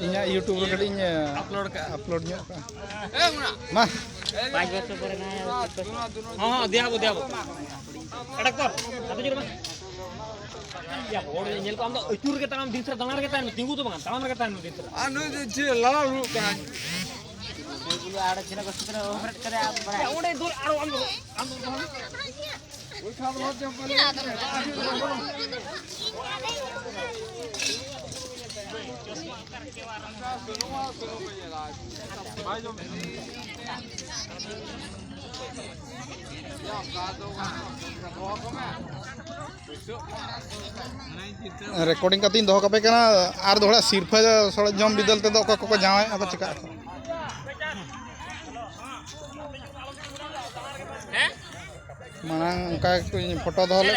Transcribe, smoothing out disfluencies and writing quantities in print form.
Inya YouTube kadinya upload nya mah dia adak kor satu juru ya bodoh nyel ko am do tur ke tanam din sar danar ke tan tingu to bangan tamam ke tan din sar anu je lalu kan dulu ada cina ko sutra operat करे ya udah dur aro am ওই খাবার হচ্ছে recording katin doho kape kana ar dohra sirfa sora jom bidal te do ko jawe apa cika manang ka foto doho le